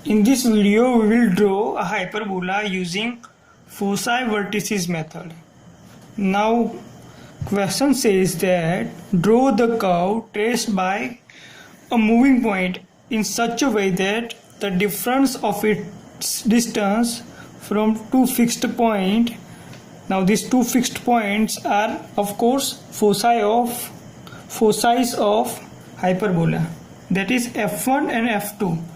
In this video, we will draw a hyperbola using foci vertices method. Now, question says that draw the curve traced by a moving point in such a way that the difference of its distance from two fixed points. Now, these two fixed points are, of course, foci of hyperbola, that is f1 and f2.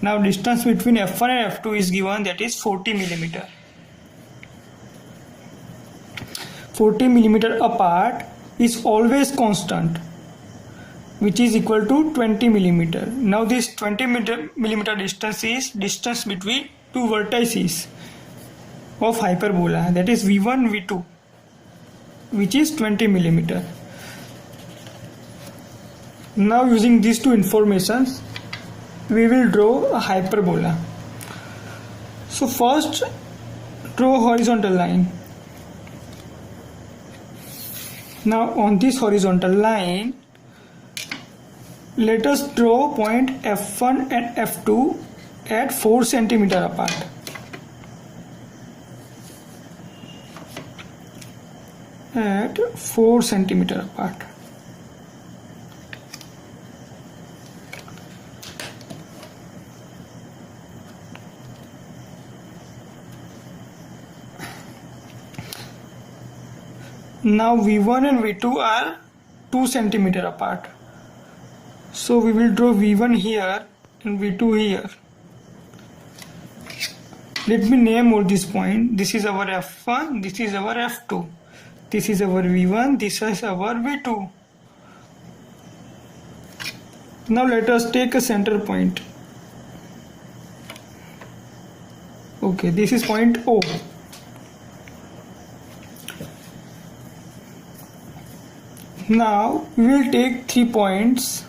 Now distance between f1 and f2 is given, that is 40 millimeter. 40 millimeter apart is always constant, which is equal to 20 millimeter. Now this 20 millimeter distance is distance between two vertices of hyperbola, that is v1 v2, which is 20 millimeter. Now using these two informations, we will draw a hyperbola. So first, draw horizontal line. Now on this horizontal line, let us draw point f1 and f2 at 4 centimeter apart. At 4 centimeter apart. Now v1 and v2 are 2 centimeter apart. So we will draw v1 here and v2 here. Let me name all these points. This is our f1, this is our f2. This is our v1, this is our v2. Now let us take a center point. Okay, this is point O. Now we will take 3 points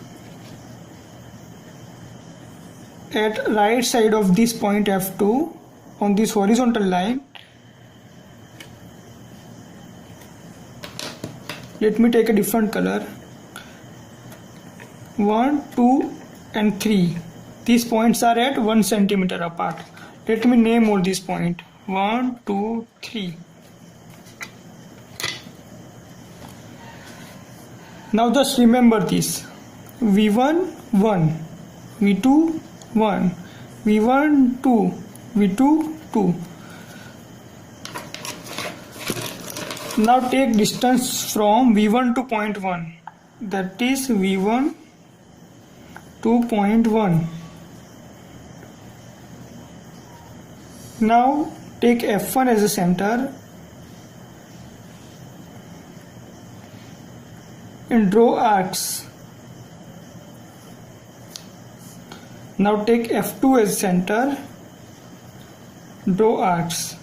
at right side of this point f2 on this horizontal line. Let me take a different color. 1, 2 and 3. These points are at 1 centimeter apart. Let me name all these points. 1, 2, 3. Now just remember this. v1 1, v2 1, v1 2, v2 2. Now take distance from v1 to point 1, that is v1 to point 1. Now take f1 as a center and draw arcs. Now take f2 as center, draw arcs.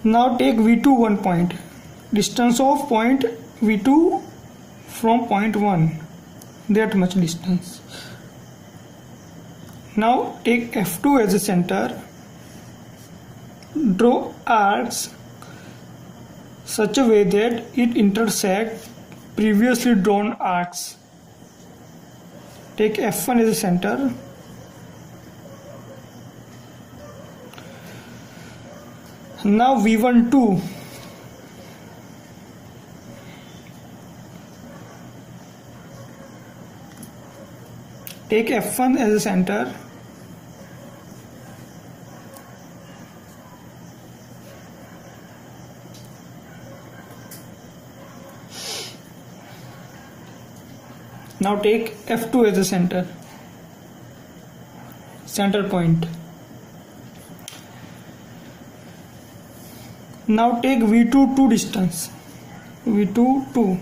Now take v2 1 point, distance of point v2 from point 1, that much distance. Now take f2 as a center, draw arcs such a way that it intersects previously drawn arcs. Take f1 as a center. Now v1 2. Take f1 as a center. Now take f2 as a center point. Now take v2 2 distance, v2 2,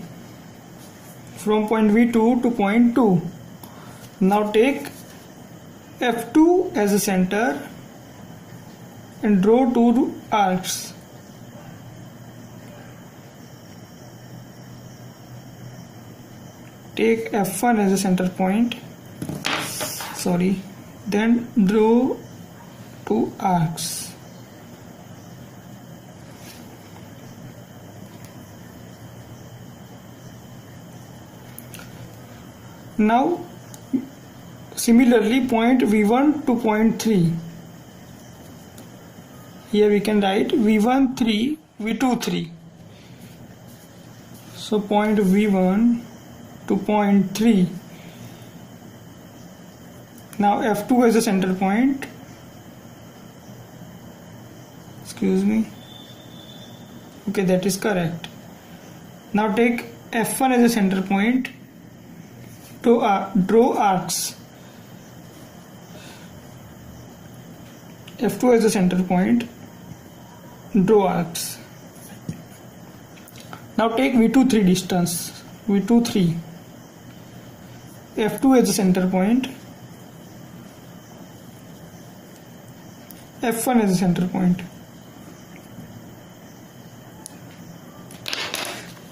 from point v2 to point 2. Now take f2 as a center and draw 2 arcs. Take f1 as a center point, then draw 2 arcs. Now similarly point V1 to point 3. Here we can write V1 3, V2 3. So point V1 to point 3. Now F2 as a center point. Excuse me. Okay, that is correct. Now take F1 as a center point. Draw arcs. F2 as a center point. Draw arcs. Now take V2 3 distance. V2 3. F2 as a center point. F1 as a center point.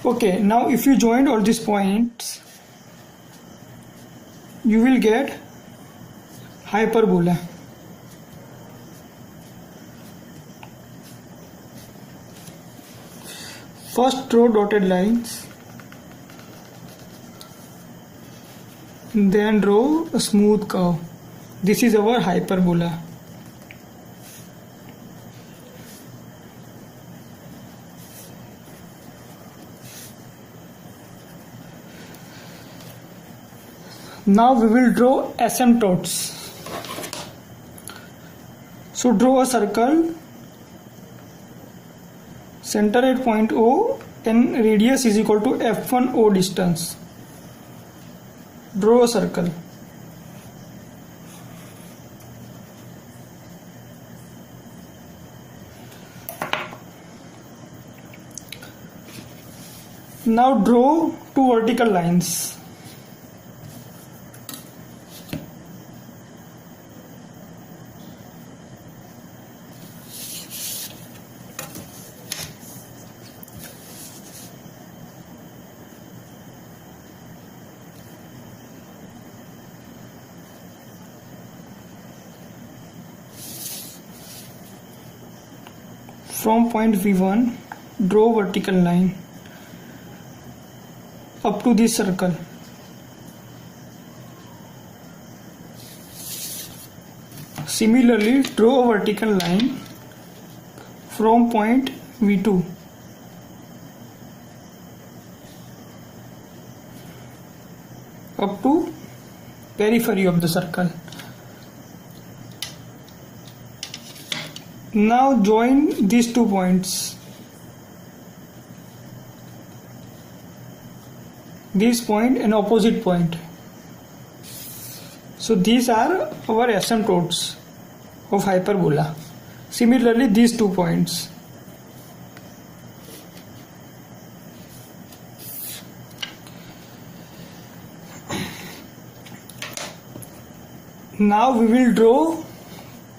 Okay, now if you join all these points, you will get hyperbola. First draw dotted lines, then draw a smooth curve. This is our hyperbola. Now we will draw asymptotes. So draw a circle, center at point O and radius is equal to F1 O distance. Draw a circle. Now draw two vertical lines. From point V1, draw vertical line up to this circle. Similarly, draw a vertical line from point V2 up to periphery of the circle. Now join these 2 points. This point and opposite point. So these are our asymptotes of hyperbola. Similarly, these 2 points. Now we will draw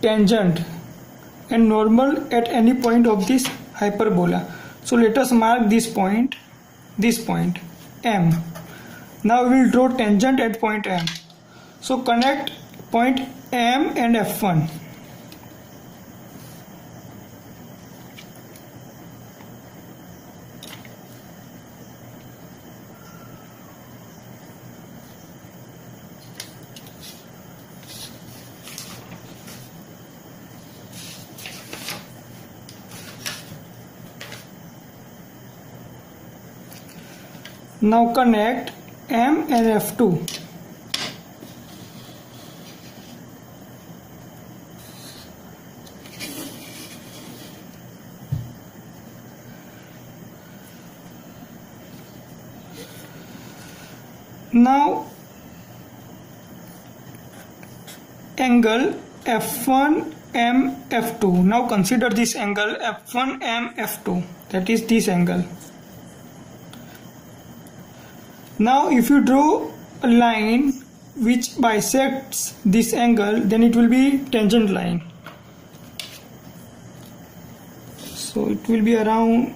tangent and normal at any point of this hyperbola. So let us mark this point M. Now we will draw tangent at point M. So connect point M and F1. Now connect M and F2. Now angle F1 M F2. Now consider this angle F1 M F2, that is this angle. Now if you draw a line which bisects this angle, then it will be tangent line. So it will be around,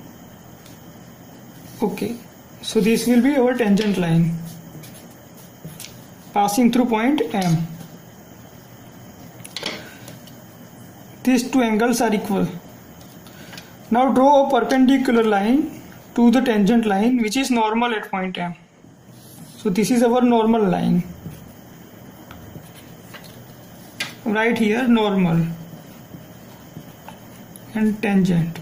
okay, so this will be our tangent line passing through point M. These 2 angles are equal. Now draw a perpendicular line to the tangent line which is normal at point M. So this is our normal line. Right here normal and tangent.